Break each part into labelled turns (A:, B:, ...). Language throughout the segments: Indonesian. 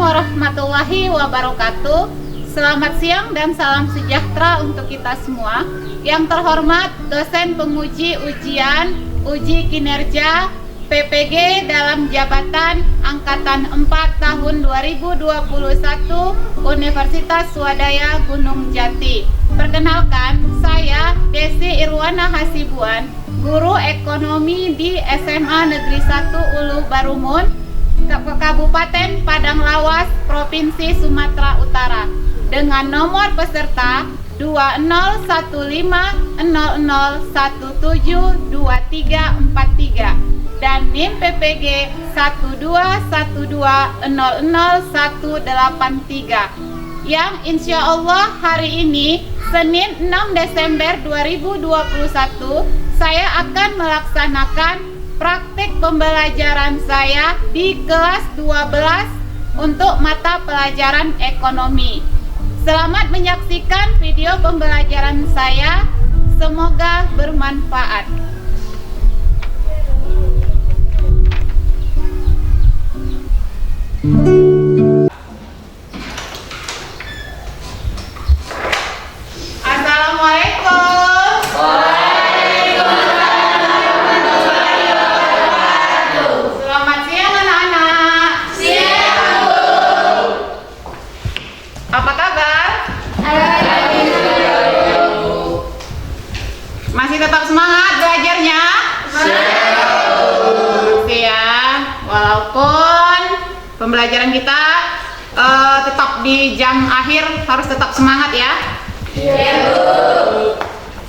A: warahmatullahi wabarakatuh. Selamat siang dan salam sejahtera untuk kita semua. Yang terhormat dosen penguji ujian uji kinerja PPG dalam jabatan Angkatan 4 tahun 2021 Universitas Swadaya Gunung Jati. Perkenalkan, saya Desi Irwana Hasibuan, guru ekonomi di SMA Negeri 1 Ulu Barumun, Kabupaten Padang Lawas, Provinsi Sumatera Utara, dengan nomor peserta 2000172343 dan NIM PPG 121200183 yang insya Allah hari ini Senin 6 Desember 2021 saya akan melaksanakan praktik pembelajaran saya di kelas 12 untuk mata pelajaran ekonomi. Selamat menyaksikan video pembelajaran saya. Semoga bermanfaat. Assalamualaikum. Selamat siang anak-anak.
B: Siang, Bu.
A: Apa kabar? Masih tetap semangat belajarnya? Masih ya. Walaupun pembelajaran kita tetap di jam akhir harus tetap semangat ya.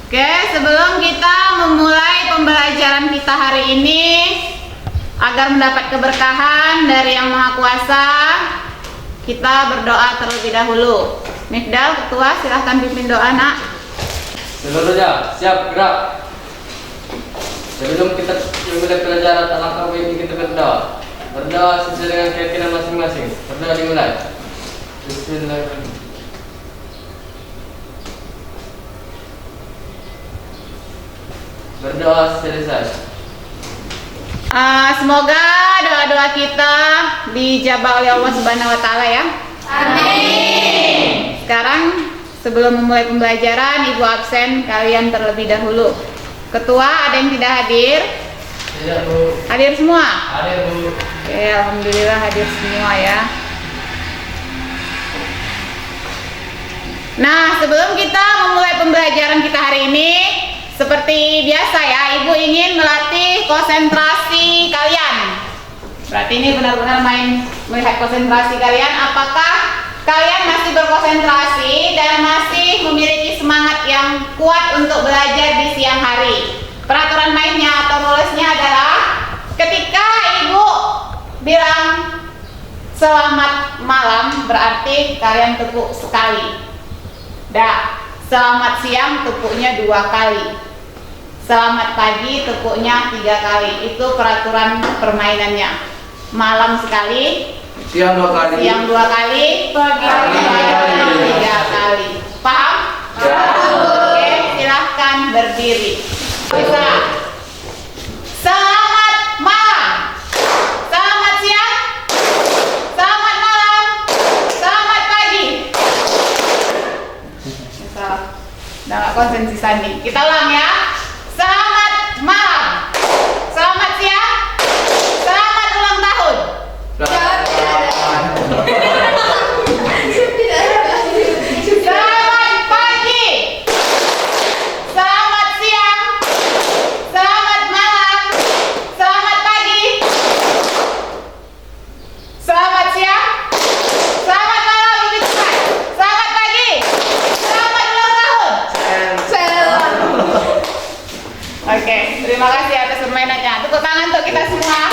A: Oke, sebelum kita memulai pembelajaran kita hari ini, agar mendapat keberkahan dari Yang Maha Kuasa, kita berdoa terlebih dahulu. Mifdal, Ketua, silahkan pimpin doa, nak.
C: Seluruhnya siap gerak. Sebelum kita memulai pelajaran, alangkah baiknya kita berdoa. Berdoa sesuai dengan keyakinan masing-masing. Berdoa dimulai. Bismillahirrahmanirrahim. Berdoa selesai.
A: Semoga doa-doa kita dijabah oleh Allah Subhanahu wa Ta'ala ya.
B: Amin.
A: Sekarang sebelum memulai pembelajaran, Ibu absen kalian terlebih dahulu. Ketua, ada yang tidak hadir?
C: Tidak, Bu.
A: Hadir semua?
C: Hadir, Bu.
A: Oke, alhamdulillah hadir semua ya. Nah, sebelum kita memulai pembelajaran kita hari ini, seperti biasa ya, Ibu ingin melatih konsentrasi kalian. Berarti ini benar-benar melihat konsentrasi kalian. Apakah kalian masih berkonsentrasi dan masih memiliki semangat yang kuat untuk belajar di siang hari? Peraturan mainnya atau rulesnya adalah ketika Ibu bilang selamat malam, berarti kalian tepuk sekali. Selamat siang tepuknya 2 kali. Selamat pagi tepuknya 3 kali. Itu peraturan permainannya. Malam sekali,
C: Siang 2 kali.
A: siang 2 kali, pagi 3 kali. Paham? Oke, silahkan berdiri. Bisa. Selamat malam. Selamat siang. Selamat malam. Selamat pagi. Misal, udah gak konsen sisa nih. Kita ulang ya. Selamat malam. Selamat siang. Selamat ulang tahun. Selamat pagi. Selamat siang. Selamat malam. Selamat pagi. Selamat siang. Selamat malam, lebih cepat. Selamat pagi. Selamat ulang tahun. Oke, terima kasih atas permainannya. Tepuk tangan untuk kita semua.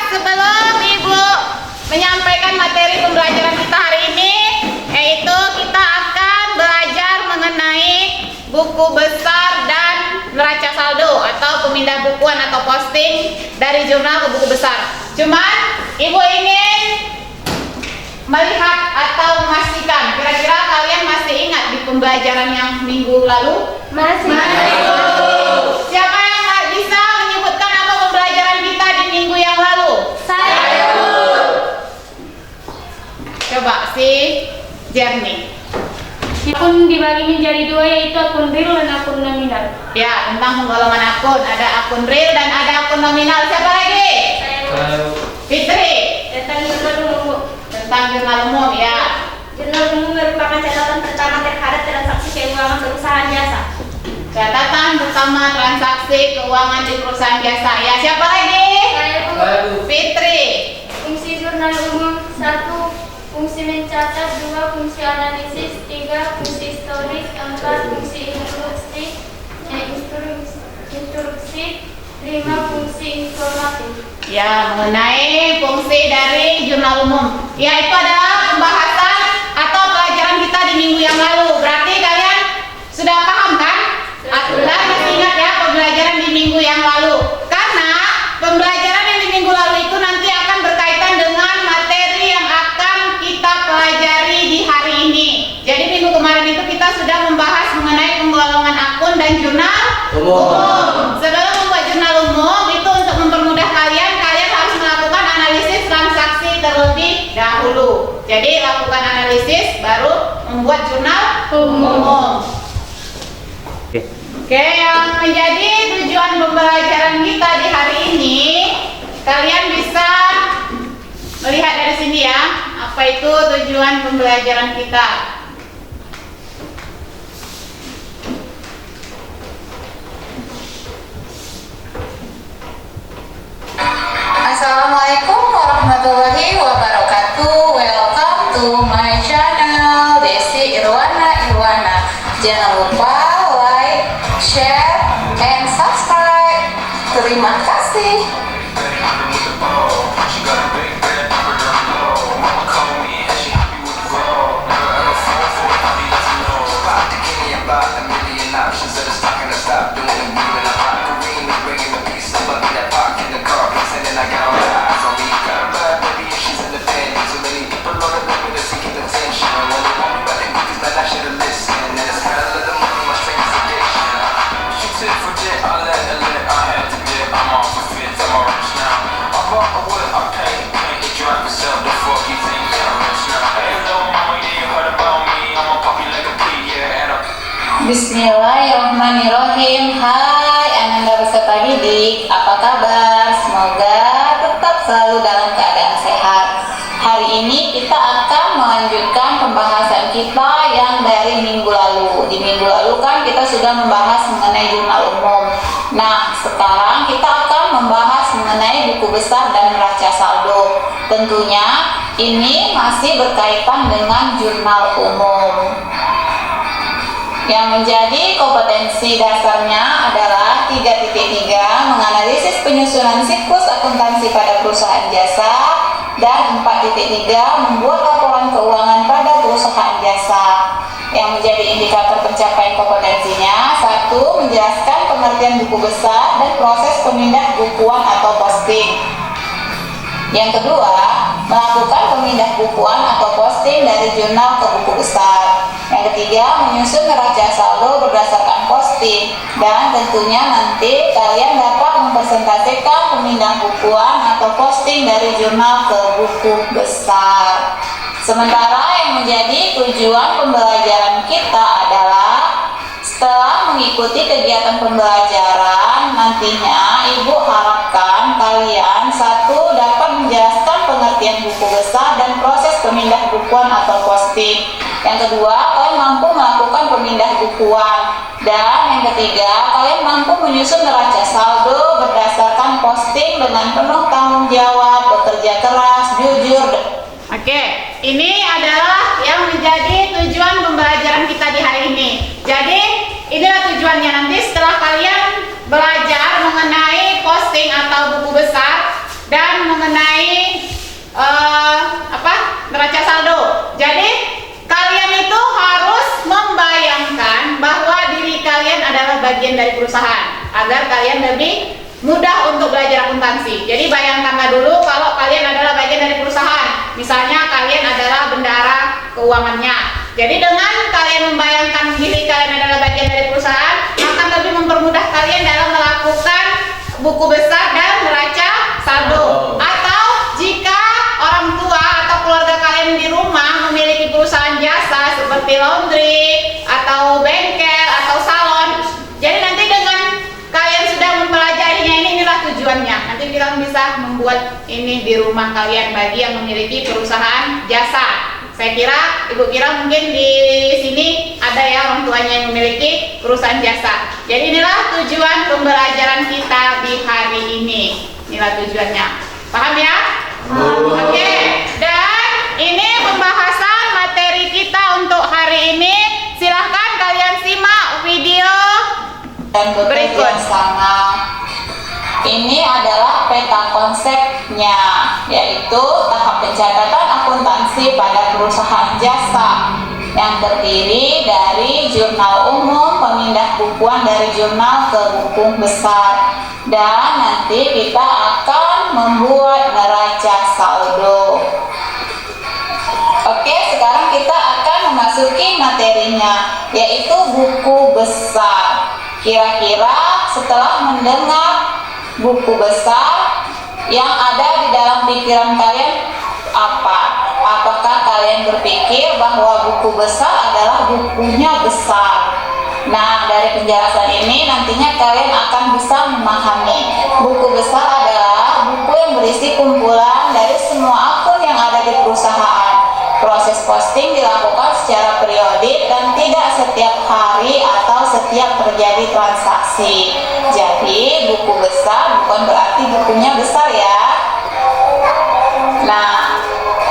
A: Sebelum Ibu menyampaikan materi pembelajaran kita hari ini, yaitu kita akan belajar mengenai buku besar dan neraca saldo atau pemindah bukuan atau posting dari jurnal ke buku besar. Cuman Ibu ingin melihat atau memastikan, kira-kira kalian masih ingat di pembelajaran yang minggu lalu?
B: Masih.
A: Siapa yang bisa menyebutkan apa pembelajaran kita di minggu Coba si Jernih.
B: Akun dibagi menjadi dua, yaitu akun real dan akun nominal.
A: Ya, tentang penggolongan akun. Ada akun real dan ada akun nominal. Siapa lagi?
C: Saya
A: Fitri.
B: Tentang jurnal umum.
A: Tentang jurnal umum, ya.
B: Jurnal umum merupakan catatan pertama terhadap transaksi keuangan perusahaan jasa.
A: Catatan pertama transaksi keuangan di perusahaan jasa. Ya, siapa lagi?
C: Bu.
A: Fitri.
B: Fungsi jurnal umum: 1. Fungsi mencatat. 2. Fungsi analisis. 3. Fungsi historis. 4. Fungsi instruksi. 5. Fungsi informatif.
A: Ya, mengenai fungsi dari jurnal umum. Ya, itu adalah pembahasan atau pelajaran kita di minggu yang lalu. Berarti kalian sudah paham kan? Alhamdulillah masih ingat ya pembelajaran di minggu yang lalu. Karena pembelajaran yang di minggu lalu itu nanti akan berkaitan dengan materi yang akan kita pelajari di hari ini. Jadi minggu kemarin itu kita sudah membahas mengenai penggolongan akun dan jurnal umum. Sebelum membuat jurnal umum itu untuk mempermudah kalian harus melakukan analisis transaksi terlebih dahulu. Jadi lakukan analisis baru membuat jurnal umum. Oke, yang menjadi tujuan pembelajaran kita di hari ini, kalian bisa melihat dari sini ya, apa itu tujuan pembelajaran kita. Assalamualaikum warahmatullahi wabarakatuh. Welcome to my channel Desi Irwana. Jangan lupa like, share, and subscribe. Terima kasih. Bismillahirrahmanirrahim. Hai Ananda beserta didik, apa kabar? Semoga tetap selalu dalam keadaan sehat. Hari ini kita akan melanjutkan pembahasan kita yang dari minggu lalu. Di minggu lalu kan kita sudah membahas mengenai jurnal umum. Nah, sekarang kita akan membahas mengenai buku besar dan neraca saldo. Tentunya ini masih berkaitan dengan jurnal umum. Yang menjadi kompetensi dasarnya adalah 3.3 menganalisis penyusunan siklus akuntansi pada perusahaan jasa, dan 4.3 membuat laporan keuangan pada perusahaan jasa. Yang menjadi indikator pencapaian kompetensinya: 1. Menjelaskan pengertian buku besar dan proses pemindah bukuan atau posting. Yang kedua, melakukan pemindah bukuan atau posting dari jurnal ke buku besar. Yang ketiga, menyusun neraca saldo berdasarkan posting. Dan tentunya nanti kalian dapat mempresentasikan pemindah bukuan atau posting dari jurnal ke buku besar. Sementara yang menjadi tujuan pembelajaran kita adalah setelah mengikuti kegiatan pembelajaran, nantinya Ibu harapkan kalian: 1. Dapat menjelaskan pengertian buku besar dan proses pemindah bukuan atau posting. Yang kedua, kalian mampu melakukan pemindah bukuan. Dan yang ketiga, kalian mampu menyusun neraca saldo berdasarkan posting dengan penuh tanggung jawab, bekerja keras, jujur. Oke, ini adalah yang menjadi tujuan pembelajaran kita di hari ini. Jadi, inilah tujuannya nanti setelah kalian belajar mengenai posting atau buku besar dan mengenai neraca saldo. Jadi, kalian itu harus membayangkan bahwa diri kalian adalah bagian dari perusahaan agar kalian lebih mudah untuk belajar akuntansi. Jadi bayangkanlah dulu kalau kalian adalah bagian dari perusahaan. Misalnya kalian adalah bendahara keuangannya. Jadi dengan kalian membayangkan diri kalian adalah bagian dari perusahaan, akan lebih mempermudah kalian dalam melakukan buku besar dan neraca saldo. Atau jika orang tua atau keluarga kalian kalian di rumah memiliki perusahaan jasa seperti laundry atau bengkel atau salon, jadi nanti dengan kalian sudah mempelajarinya inilah tujuannya. Nanti kita bisa membuat ini di rumah kalian bagi yang memiliki perusahaan jasa. Saya kira, Ibu kira mungkin di sini ada ya orang tuanya yang memiliki perusahaan jasa. Jadi inilah tujuan pembelajaran kita di hari ini. Inilah tujuannya. Paham ya? Oke. Dan ini pembahasan materi kita untuk hari ini. Silahkan kalian simak video
D: dan
A: berikut.
D: Sama. Ini adalah peta konsepnya, yaitu tahap pencatatan akuntansi pada perusahaan jasa yang terdiri dari jurnal umum, pemindah bukuan dari jurnal ke buku besar, dan nanti kita akan membuat neraca saldo. Oke, sekarang kita akan memasuki materinya, yaitu buku besar. Kira-kira setelah mendengar buku besar yang ada di dalam pikiran kalian apa? Apakah kalian berpikir bahwa buku besar adalah bukunya besar? Nah, dari penjelasan ini nantinya kalian akan bisa memahami buku besar adalah buku yang berisi kumpulan dari semua akun yang ada di perusahaan. Proses posting dilakukan secara periodik dan tidak setiap hari atau setiap terjadi transaksi. Jadi buku besar bukan berarti bukunya besar ya. Nah,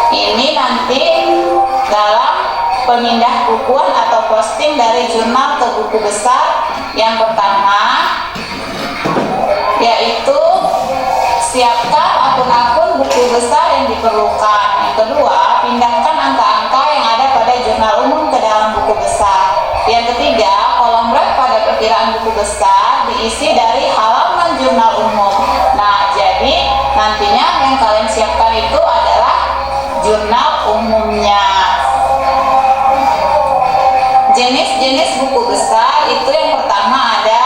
D: ini nanti dalam pemindah bukuan atau posting dari jurnal ke buku besar. Yang pertama yaitu siapkan akun-akun buku besar yang diperlukan. Yang kedua, pindahkan angka-angka yang ada pada jurnal umum ke dalam buku besar. Yang ketiga, kolom red pada perkiraan buku besar diisi dari halaman jurnal umum. Nah, jadi nantinya yang kalian siapkan itu adalah jurnal umumnya. Jenis-jenis buku besar itu yang pertama ada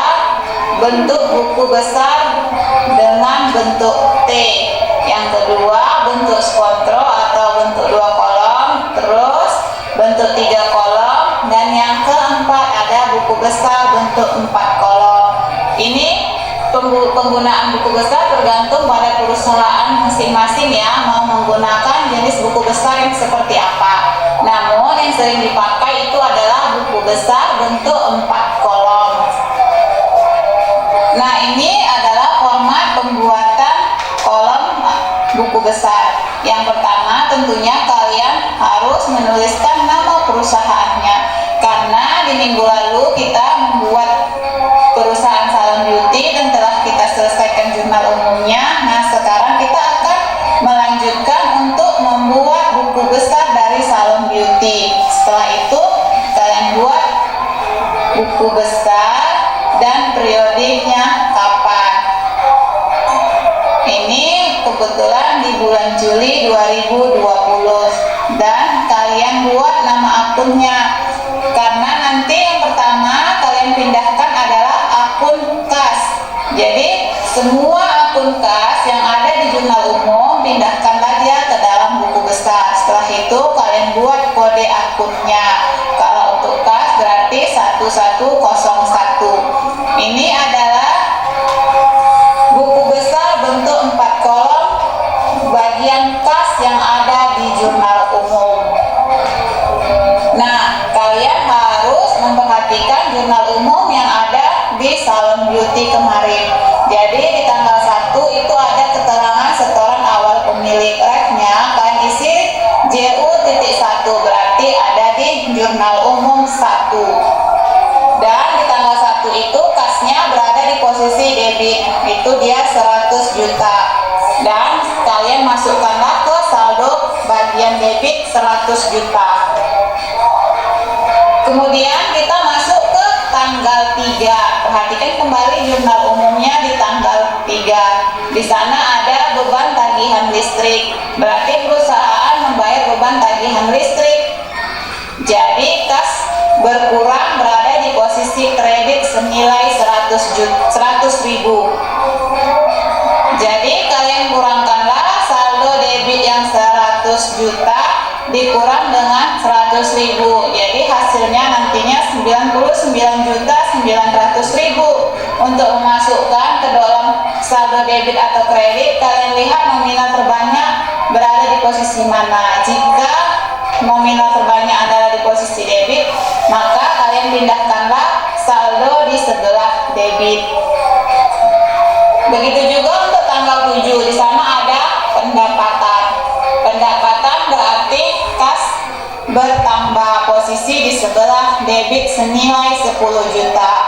D: bentuk buku besar dengan bentuk T. Yang kedua bentuk skontro atau bentuk 2 kolom, terus bentuk 3 kolom, dan yang keempat ada buku besar bentuk 4 kolom. Ini penggunaan buku besar tergantung pada perusahaan masing-masing ya, mau menggunakan jenis buku besar yang seperti apa. Namun yang sering dipakai itu adalah buku besar bentuk 4 kolom. Nah, ini adalah format pembuatan kolom buku besar. Yang pertama tentunya kalian harus menuliskan nama perusahaannya, karena di minggu lalu kita membuat perusahaan salon beauty dan telah kita selesaikan jurnal umumnya. Nah, sekarang kita akan melanjutkan untuk membuat buku besar dari salon beauty. Setelah itu kalian buat buku besar dan periodenya kapan. Ini kebetulan di bulan Juli 2020, dan kalian buat nama akunnya, karena nanti yang pertama kalian pindahkan adalah akun kas. Jadi semua akun kas yang ada di jurnal umum pindahkanlah dia ke dalam buku besar. Setelah itu kalian buat kode akunnya. Kalau untuk kas berarti 1101. Ini adalah buku besar bentuk 4 kolom bagian kas yang ada di jurnal umum. Nah, kalian harus memperhatikan jurnal umum yang ada di salon beauty kemarin. Jadi di tanggal 1 itu ada keterangan setoran awal pemilik. Refnya kalian isi JU.1, berarti ada di jurnal umum 1. Dan di tanggal 1 itu kasnya berada di posisi debit, itu dia 100 juta. Dan kalian masukkanlah ke saldo bagian debit 100 juta. Kemudian kita masuk ke tanggal 3. Perhatikan kembali jurnal umumnya di tanggal 3. Di sana ada beban tagihan listrik. Berarti perusahaan membayar beban tagihan listrik. Jadi kas berkurang berada di posisi kredit senilai 100 ribu. Jadi kalian kurangkanlah saldo debit yang 100 juta Jadi hasilnya nantinya 99.900.000. Untuk memasukkan ke dalam saldo debit atau kredit, kalian lihat nominal terbanyak berada di posisi mana. Jika nominal terbanyak adalah di posisi debit, maka kalian pindahkanlah saldo di sebelah debit. Begitu juga untuk tanggal 7, di sana ada pendapatan. Pendapatan berarti kas bertambah, posisi di sebelah debit senilai 10 juta.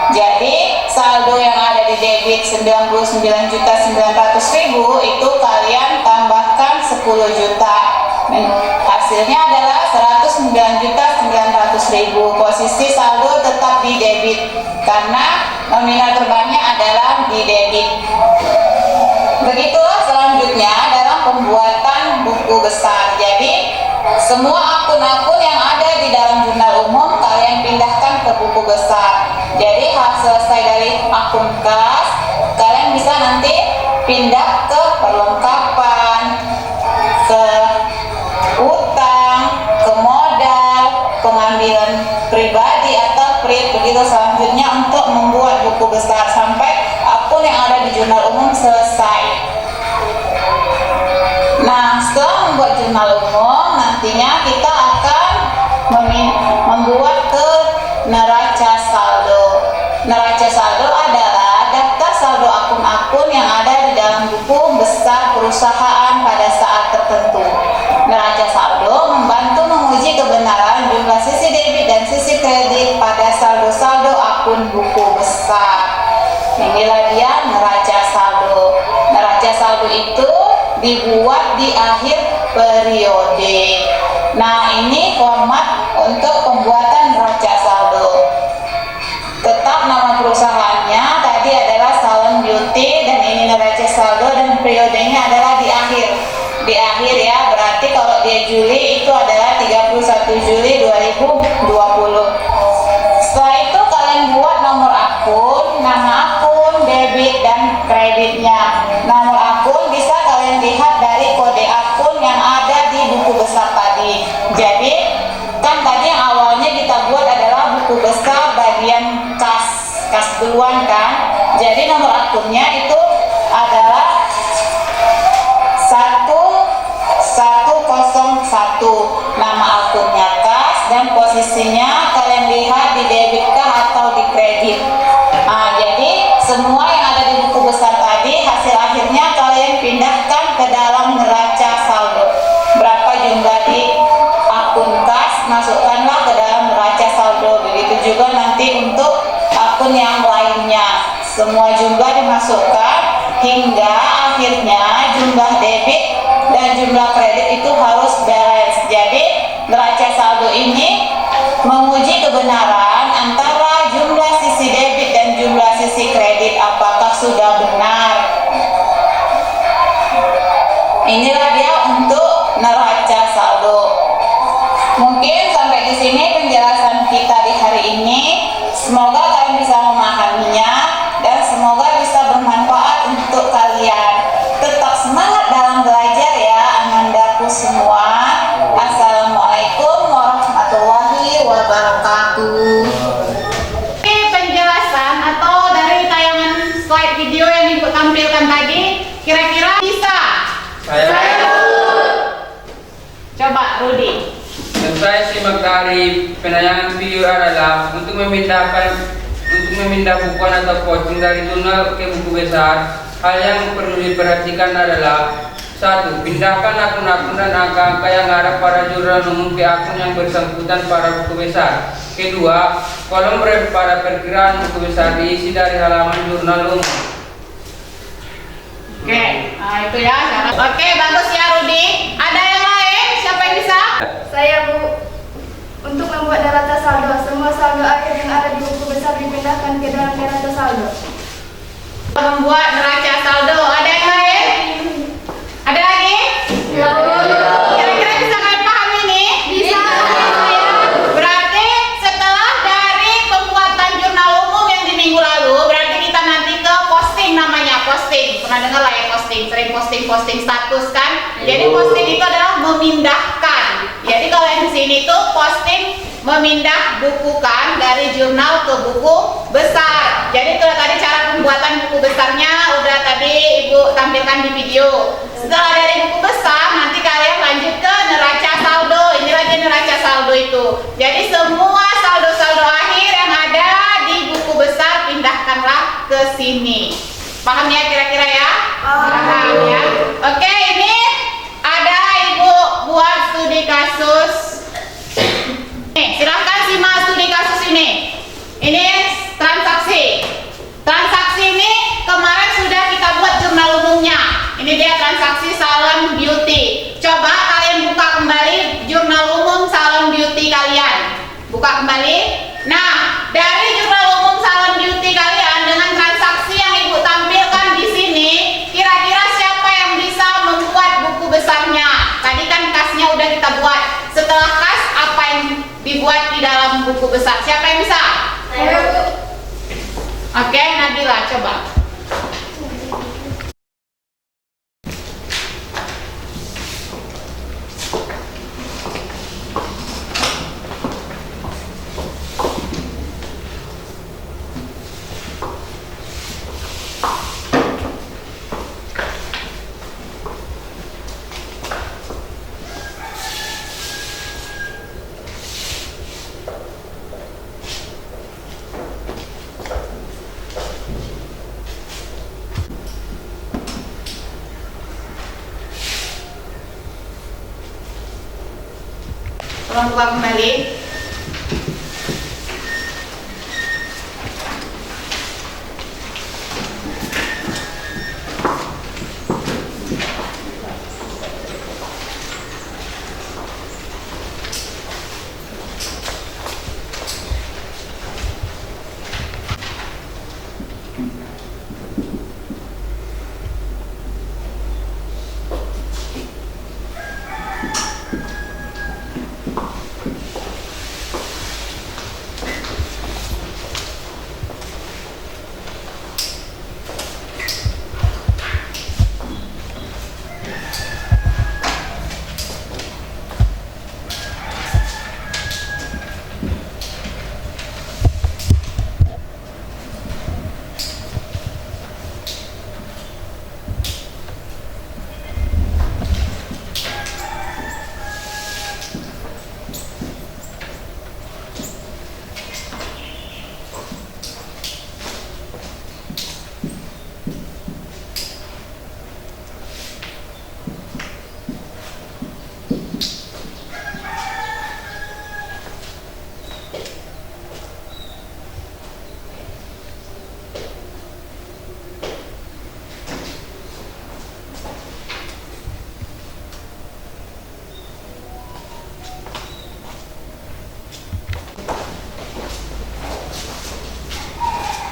D: Jadi saldo yang ada di debit 99.900.000 itu kalian tambahkan 10 juta. Hasilnya adalah 109.900.000. Posisi saldo tetap di debit karena nominal terbanyak adalah di debit. Begitulah selanjutnya dalam pembuatan buku besar. Jadi semua akun-akun yang ada di dalam jurnal umum kalian pindahkan ke buku besar. Jadi selesai dari akun kas, kalian bisa nanti pindah ke perlengkapan, ke utang, ke modal, pengambilan pribadi atau kredit. Begitu selanjutnya untuk membuat buku besar sampai akun yang ada di jurnal umum selesai. Nah, setelah membuat jurnal umum, nantinya kita akan membuat ke neraca saldo. Neraca saldo adalah daftar saldo akun-akun yang ada di dalam buku besar perusahaan pada saat tertentu. Neraca saldo membantu menguji kebenaran jumlah sisi debit dan sisi kredit pada saldo-saldo akun buku besar. Inilah dia neraca saldo. Neraca saldo itu dibuat di akhir periode. Nah, ini format untuk pembuatan neraca saldo. Tetap nama perusahaannya tadi adalah Salon Beauty, dan ini neraca saldo dan periodenya adalah di akhir. Di akhir ya, berarti kalau dia Juli itu adalah 31 Juli 2020. Setelah itu kalian buat nomor akun, nama akun, debit dan kreditnya. Nomor akun bisa kalian lihat dari kode akun yang ada di buku besar tadi. Jadi kan tadi yang awalnya kita buat adalah buku besar bagian kas duluan kan. Jadi nomor akunnya itu adalah 1101, nama akunnya kas, dan posisinya kalian lihat di debit kah atau di kredit. Nah, jadi semua yang ada di buku besar tadi hasil akhirnya kalian pindahkan ke dalam neraca saldo. Berapa jumlah di akun kas, masukkanlah ke dalam neraca saldo. Begitu juga nanti untuk akun yang lainnya, semua jumlah dimasukkan hingga akhirnya jumlah debit dan jumlah kredit itu harus balance. Jadi neraca saldo ini menguji kebenaran antara jumlah sisi debit dan jumlah sisi kredit apakah sudah benar. Inilah dia untuk neraca saldo. Mungkin sampai di sini penjelasan kita di hari ini. Semoga kalian bisa memahaminya dan semoga bisa bermanfaat untuk kalian. Tetap semangat dalam belajar ya, anandaku semua. Assalamualaikum warahmatullahi wabarakatuh.
A: Ini penjelasan atau dari tayangan slide video yang Ibu tampilkan tadi, kira-kira bisa? Coba Rudi.
C: Yang saya simak dari penayangan video adalah untuk memindah bukuan atau posting dari jurnal ke buku besar. Hal yang perlu diperhatikan adalah: 1. Pindahkan akun-akun dan angka-angka yang ada pada jurnal umum ke akun yang bersangkutan pada buku besar. 2. Kolom pada perkiraan buku besar diisi dari halaman jurnal umum.
A: Oke, nah itu ya. Oke, bagus ya Rudi. Ada yang lain? Siapa yang bisa?
B: Saya Bu. Untuk membuat neraca saldo, semua saldo akhir yang ada di buku besar dipindahkan ke dalam neraca saldo.
A: Membuat neraca saldo. Ada yang lain? Ada lagi? Kira-kira bisa kalian pahami nih?
B: Bisa.
A: Berarti setelah dari pembuatan jurnal umum yang di minggu lalu, berarti kita nanti ke posting, namanya posting. Pernah dengar lah ya posting, sering posting status kan? Jadi posting itu adalah memindahkan. Jadi kalau yang di sini tuh posting memindah bukukan dari jurnal ke buku besar. Jadi itulah tadi cara pembuatan buku besarnya udah tadi Ibu tampilkan di video. Setelah dari buku besar nanti kalian lanjut ke neraca saldo. Ini lagi neraca saldo itu. Jadi semua saldo-saldo akhir yang ada di buku besar pindahkanlah ke sini. Paham ya kira-kira ya? Paham ya. Oke, ini ada Ibu buat studi kasus. Nih, silahkan simak studi kasus ini. Ini transaksi. Transaksi ini kemarin sudah kita buat jurnal umumnya. Ini dia transaksi salon beauty. Coba kalian buka kembali jurnal umum salon beauty kalian. Buka kembali. Nah, dari jurnal umum salon beauty kalian dengan transaksi yang Ibu tampilkan di sini, kira-kira siapa yang bisa membuat buku besarnya? Tadi kan kasnya udah kita buat. Setelah kas, apa yang dibuat di dalam buku besar? Siapa yang bisa?
B: Saya.
A: Oke, Nabila coba. Tolong buka kembali.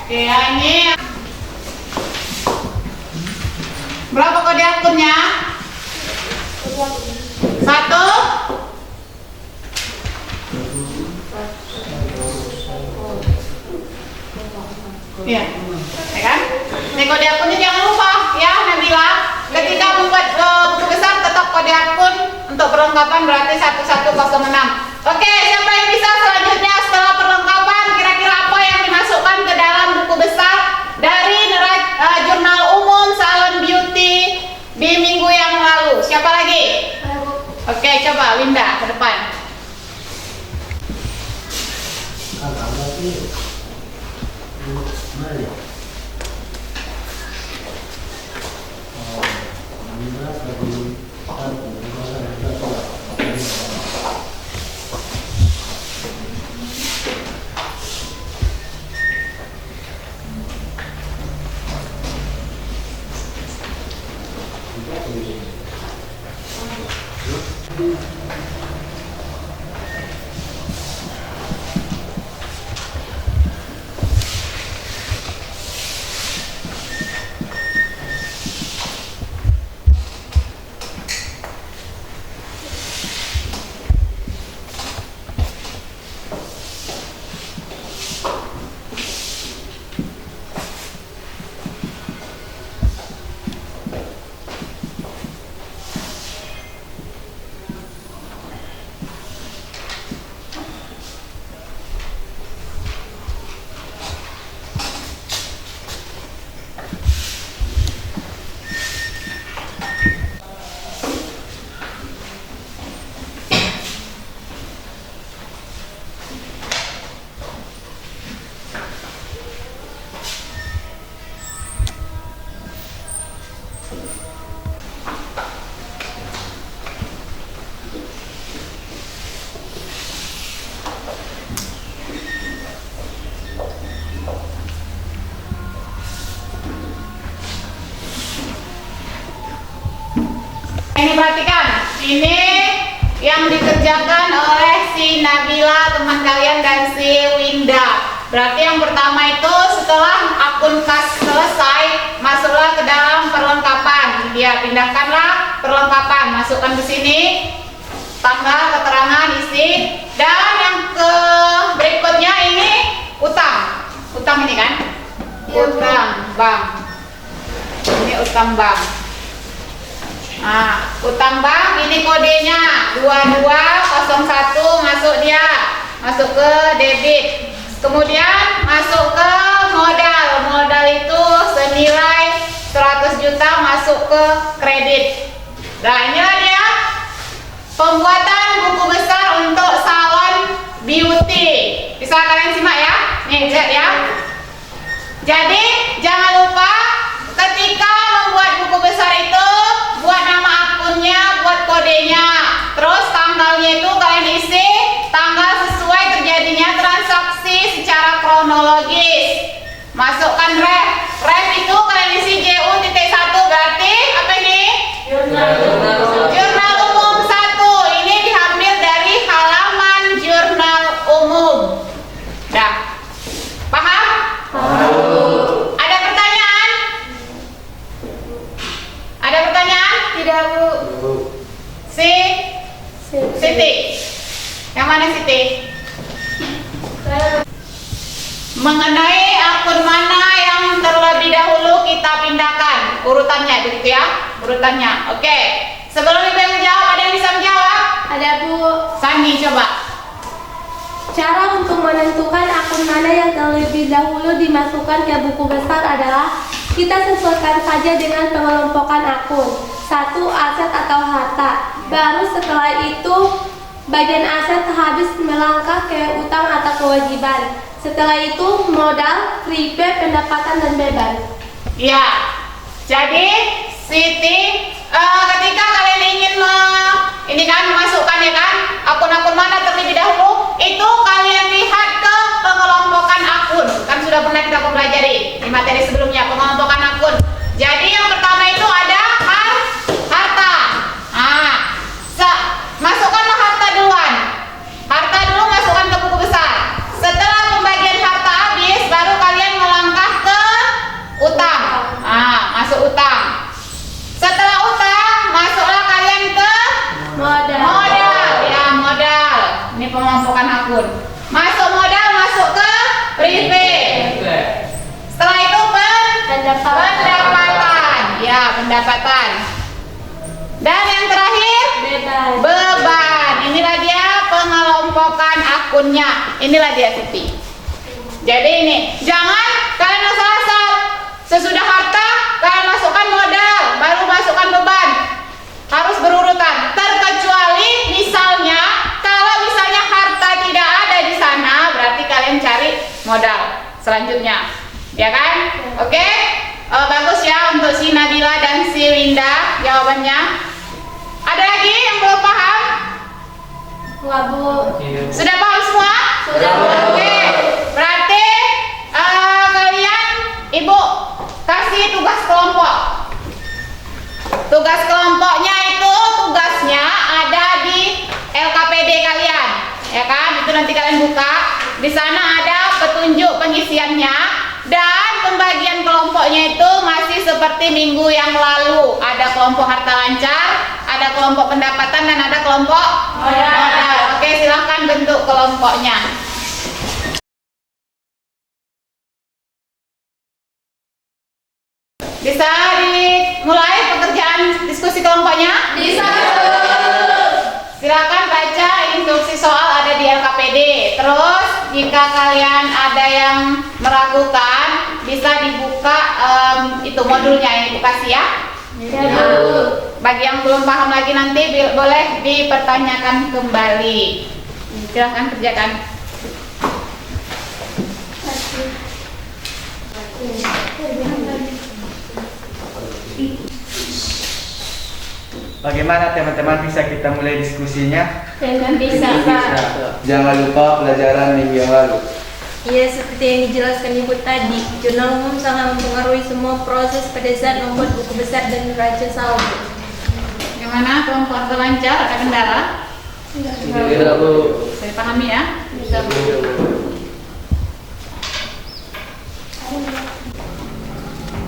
A: Oke, ya ini berapa kode akunnya? 1. Iya, ya kan? Ini kode akunnya jangan lupa ya Nabila. Ketika membuat buku besar tetap kode akun untuk perlengkapan berarti 1106. Oke, siapa yang bisa selanjutnya setelah perlengkapan kira-kira apa yang dimasukkan ke dalam buku besar dari jurnal umum salon beauty di minggu yang lalu? Siapa lagi? Oke, coba Winda ke depan. ini yang dikerjakan oleh si Nabila teman kalian dan si Winda. Berarti yang pertama itu setelah akun kas selesai, masuklah ke dalam perlengkapan. Dia pindahkanlah perlengkapan, masukkan ke sini tanggal, keterangan, isi. Dan yang ke berikutnya ini utang. Utang ini kan? Utang bank. Ini utang bank. Nah, utang bank ini kodenya 2201, masuk dia. Masuk ke debit. Kemudian masuk ke modal. Modal itu senilai 100 juta masuk ke kredit. Nah, inilah dia pembuatan buku besar untuk salon beauty. Bisa kalian simak ya. Nih, lihat ya. Jadi, jangan lupa ketika membuat buku besar itu buat nama akunnya, buat kodenya. Terus tanggalnya itu kalian isi tanggal sesuai terjadinya transaksi secara kronologis. Masukkan ref. Ref itu kalian isi JU.1, berarti apa ini? Jurnal umum 1. Ini diambil dari halaman jurnal umum. Dah. Paham? Ada pertanyaan? Ada pertanyaan?
B: Tidak, Bu.
A: Siti. Yang mana Siti? Mengenai akun mana yang terlebih dahulu kita pindahkan urutannya, begitu ya? Urutannya. Oke. Sebelum Ibu menjawab, ada yang bisa menjawab?
B: Ada, Bu.
A: Sani coba.
B: Cara untuk menentukan akun mana yang terlebih dahulu dimasukkan ke buku besar adalah kita sesuaikan saja dengan pengelompokan akun. 1. Aset atau harta. Baru setelah itu bagian aset habis melangkah ke utang atau kewajiban. Setelah itu modal, prepaid, pendapatan dan beban.
A: Ya. Jadi Siti, ketika kalian ingin ini kan memasukkan ya kan akun-akun mana terlebih dahulu, itu kalian lihat ke pengelompokan akun. Kan sudah pernah kita pelajari di materi sebelumnya pengelompokan akun. Jadi yang pertama itu ada harta. Masukkanlah harta duluan. Harta dulu masukkan ke buku besar. Setelah pembagian harta habis, baru kalian melangkah ke utang. Masuk utang. Setelah utang, masuklah kalian ke modal. Ya, modal. Ini pengelompokan akun. Masuk modal, masuk ke prepaid. Setelah itu pendapatan. Ya, pendapatan. Dan yang terakhir beban. Inilah dia pengelompokan akunnya. Inilah dia Siti. Jadi ini, jangan kalian asal-asal. Sesudah harta, kalian masukkan modal, baru masukkan beban. Harus berurutan. Terkecuali misalnya, kalau misalnya harta tidak ada di sana, berarti kalian cari modal selanjutnya. Ya kan? Oke? Bagus ya untuk si Nabila dan si Winda jawabannya. Ada lagi yang belum paham?
B: Enggak, Bu.
A: Sudah paham semua?
B: Sudah.
A: Oke. Berarti kalian Ibu kasih tugas kelompok. Tugas kelompoknya itu tugasnya ada di LKPD kalian. Ya kan? Itu nanti kalian buka. Di sana ada petunjuk pengisiannya dan pembagian kelompoknya itu masih seperti minggu yang lalu. Ada kelompok harta lancar, ada kelompok pendapatan dan ada kelompok modal. Oke, silahkan bentuk kelompoknya. Bisa dimulai pekerjaan diskusi kelompoknya?
B: Bisa.
A: Silakan baca instruksi soal ada di LKPD. Terus jika kalian ada yang meragukan, bisa dibuka itu modulnya yang Ibu kasih ya. Bagi yang belum paham lagi nanti boleh dipertanyakan kembali. Silahkan kerjakan.
E: Bagaimana teman-teman bisa kita mulai diskusinya?
B: Dengan bisa, Pak.
E: Jangan lupa pelajaran minggu yang lalu.
B: Iya, seperti yang dijelaskan Ibu tadi, jurnal umum sangat mempengaruhi semua proses pada saat membuat buku besar dan neraca saldo.
A: Gimana Bagaimana kelompok terlancar? Ada kendala?
C: Tidak, Bu.
A: Saya pahami ya.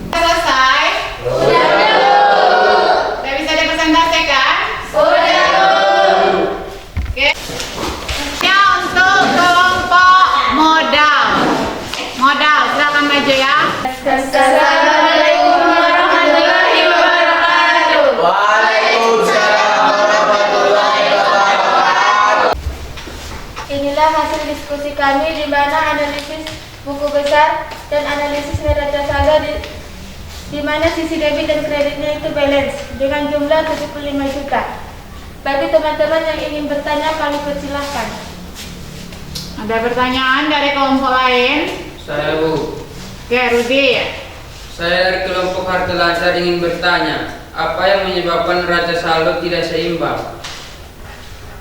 A: Selesai? Sudah bisa dipresentasikan? Oke. Ya, untuk kelompok modal. Modal, silakan maju ya.
B: Assalamualaikum warahmatullahi wabarakatuh.
E: Waalaikumsalam warahmatullahi wabarakatuh.
B: Inilah hasil diskusi kami di mana analisis buku besar dan analisis neraca saldo di mana sisi debit dan kreditnya itu balance dengan jumlah 75 juta. Bagi teman-teman yang ingin bertanya, kami persilahkan.
A: Ada pertanyaan dari kelompok lain?
C: Saya, Bu.
A: Oke, Rudi.
C: Saya dari kelompok harta lancar ingin bertanya, apa yang menyebabkan neraca saldo tidak seimbang?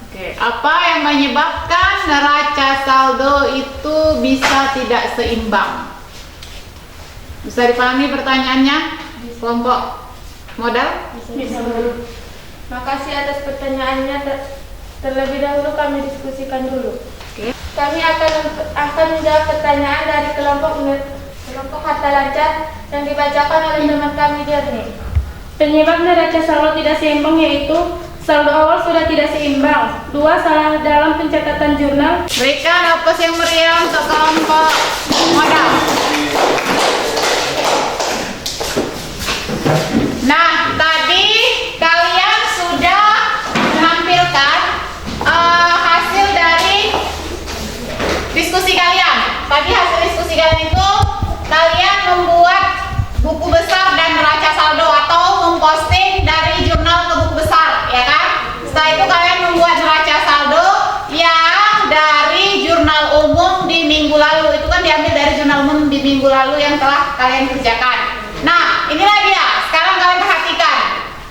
A: Oke, apa yang menyebabkan neraca saldo itu bisa tidak seimbang? Bisa dipahami pertanyaannya? Kelompok modal?
B: Bisa. Makasih atas pertanyaannya. Terlebih dahulu kami diskusikan dulu.
A: Oke.
B: Kami akan menjawab pertanyaan dari kelompok harta lancar yang dibacakan oleh teman kami Jernih. Penyebab neraca saldo tidak seimbang yaitu saldo awal sudah tidak seimbang. 2. Salah dalam pencatatan jurnal.
A: Berikan aplaus yang meriah untuk kelompok modal. Nah, tadi kalian sudah menampilkan hasil dari diskusi kalian. Tadi hasil diskusi kalian itu kalian membuat buku besar dan neraca saldo atau memposting dari jurnal ke buku besar, ya kan? Setelah itu kalian membuat neraca saldo yang dari jurnal umum di minggu lalu. Itu kan diambil dari jurnal umum di minggu lalu yang telah kalian kerjakan. Nah, inilah dia. Sekarang kalian perhatikan.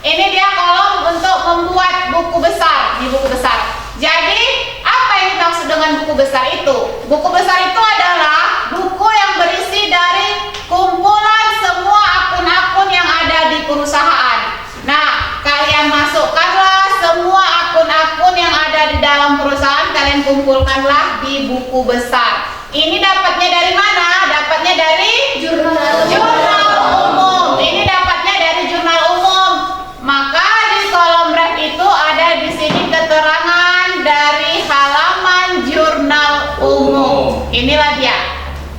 A: Ini dia kolom untuk membuat buku besar di buku besar. Jadi, apa yang dimaksud dengan buku besar itu? Buku besar itu adalah buku yang berisi dari kumpulan semua akun-akun yang ada di perusahaan. Nah, kalian masukkanlah semua akun-akun yang ada di dalam perusahaan, kalian kumpulkanlah di buku besar. Ini dapatnya dari mana? Dapatnya dari jurnal umum. Ini dapatnya dari jurnal umum. Maka di kolom ref itu ada di sini keterangan dari halaman jurnal umum. Inilah dia.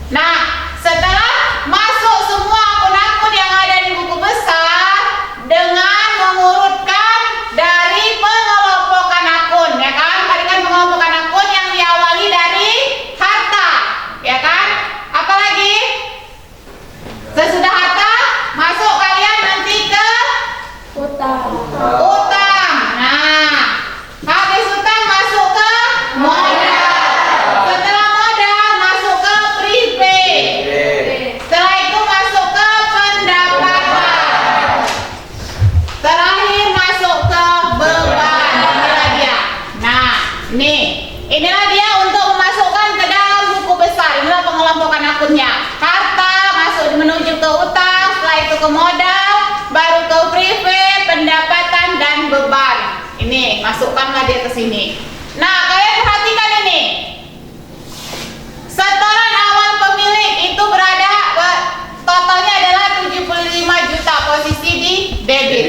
A: Nah, setelah masuk semua akun-akun yang ada di buku besar dengan mengurutkan dari pengelompokan akun, ya kan? Tadi kan pengelompokan akun yang diawali dari harta, ya kan? Apalagi sesudah harta masuk kalian nanti ke
B: Utang.
A: utang. Nah, habis utang masuk ke modal. Setelah modal masuk ke prepaid. Setelah itu masuk ke pendapatan. Terakhir masuk ke beban. Inilah dia. Nah, inilah dia untuk memasukkan ke dalam buku besar. Inilah pengelompokan akunnya. Harta masuk menuju ke utang, setelah itu ke modal, baru ke prepaid, pendapatan dan beban. Ini masukkanlah dia ke sini. Nah, kalian perhatikan ini. Setoran awal pemilik itu berada totalnya adalah 75 juta, posisi di debit.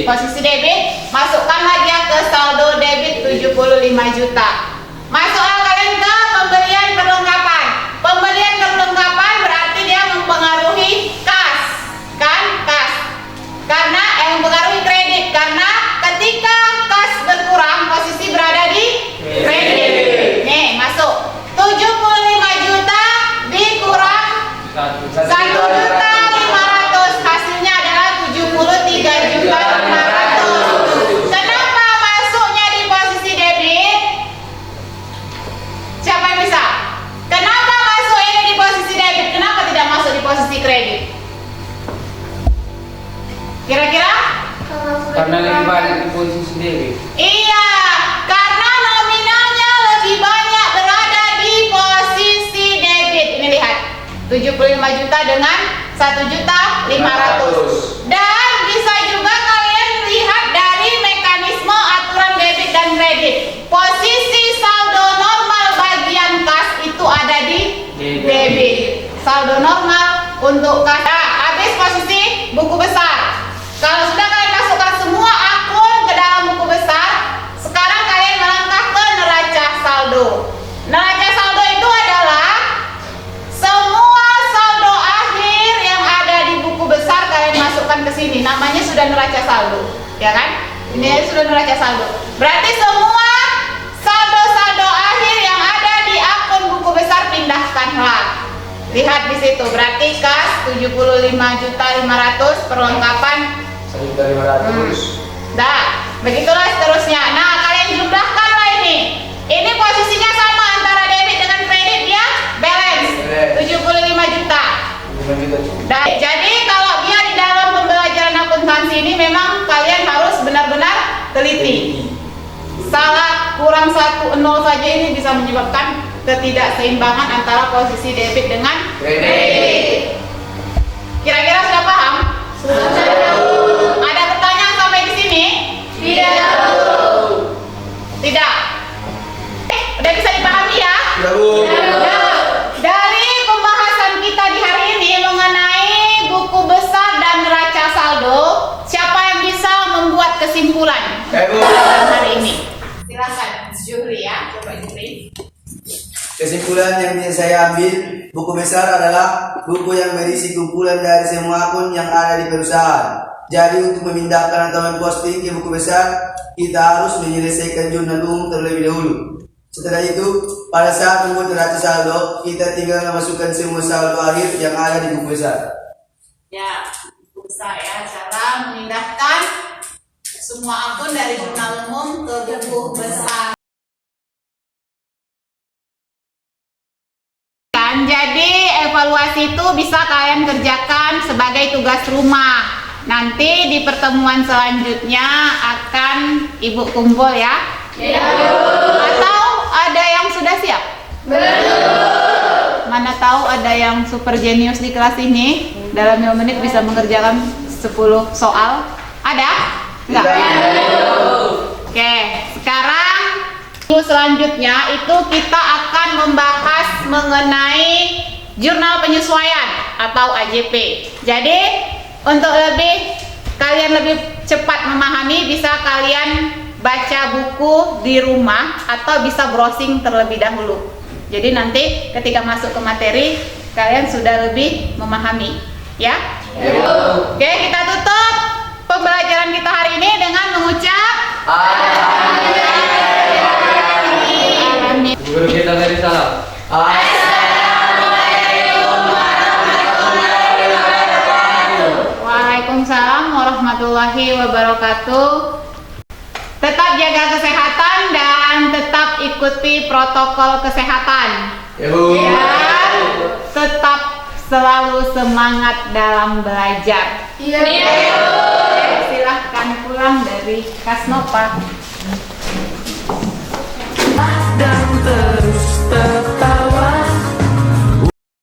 A: Posisi debit, masukkanlah dia ke saldo debit 75 juta. Masuklah kalian ke pembelian perlengkapan. Pembelian perlengkapan berarti dia mempengaruhi kas, kan? Kas. Karena mempengaruhi kredit, karena ketika kas berkurang, posisi berada di kredit. Nih, masuk 75 juta dikurang 1.500.000, hasilnya adalah 73.500.000. Kenapa masuknya di posisi debit? Siapa yang bisa? Kenapa masuk ini di posisi debit? Kenapa tidak masuk di posisi kredit? Kira-kira?
C: Karena lebih banyak di posisi debit.
A: Iya, karena nominalnya lebih banyak berada di posisi debit. Ini lihat, 75 juta dengan 1.500.000. Dan bisa juga kalian lihat dari mekanisme saldo normal untuk kata habis posisi buku besar. Kalau sudah kalian masukkan semua akun ke dalam buku besar, sekarang kalian melangkah ke neraca saldo. Neraca saldo itu adalah semua saldo akhir yang ada di buku besar kalian masukkan ke sini. Namanya sudah neraca saldo, ya kan? Ini sudah neraca saldo. Berarti semua saldo-saldo akhir yang ada di akun buku besar pindahkanlah. Lihat di situ. Berarti kas 75.500.000 perlengkapan.
E: 1.500.
A: Dah, begitulah seterusnya. Nah, kalian jumlahkanlah ini. Ini posisinya sama antara debit dengan kredit ya, balance 75 juta. Nah, jadi kalau dia di dalam pembelajaran akuntansi ini memang kalian harus benar-benar teliti. Salah kurang 1 0 saja ini bisa menyebabkan ketidakseimbangan antara posisi debit dengan kredit. Kira-kira sudah paham? Ada pertanyaan sampai di sini? Tidak. Udah bisa dipahami ya?
E: Ya, Bu.
A: Nah, dari pembahasan kita di hari ini mengenai buku besar dan neraca saldo, siapa yang bisa membuat kesimpulan
E: Bu.
A: dalam hari ini? Silakan, Juhri ya, coba Juhri.
E: Kesimpulan yang bisa saya ambil, buku besar adalah buku yang berisi kumpulan dari semua akun yang ada di perusahaan. Jadi untuk memindahkan atau memposting ke buku besar, kita harus menyelesaikan jurnal umum terlebih dahulu. Setelah itu, pada saat membuat neraca saldo, kita tinggal memasukkan semua saldo akhir yang ada di buku besar.
A: Ya, buku besar ya, cara memindahkan semua akun dari jurnal umum ke buku besar. Jadi evaluasi itu bisa kalian kerjakan sebagai tugas rumah. Nanti di pertemuan selanjutnya akan Ibu kumpul ya. Atau ada yang sudah siap? Belum. Mana tahu ada yang super jenius di kelas ini dalam 5 menit bisa mengerjakan 10 soal. Ada? Enggak? Oke, sekarang selanjutnya itu kita akan membahas mengenai jurnal penyesuaian atau AJP. Jadi untuk kalian lebih cepat memahami, bisa kalian baca buku di rumah atau bisa browsing terlebih dahulu. Jadi nanti ketika masuk ke materi kalian sudah lebih memahami, ya. Oke, kita tutup pembelajaran kita hari ini dengan mengucap
C: Guru kita dari salam.
A: Waalaikumsalam warahmatullahi wabarakatuh. Tetap jaga kesehatan dan tetap ikuti protokol kesehatan. Dan tetap selalu semangat dalam belajar. Silahkan pulang dari Kasnova.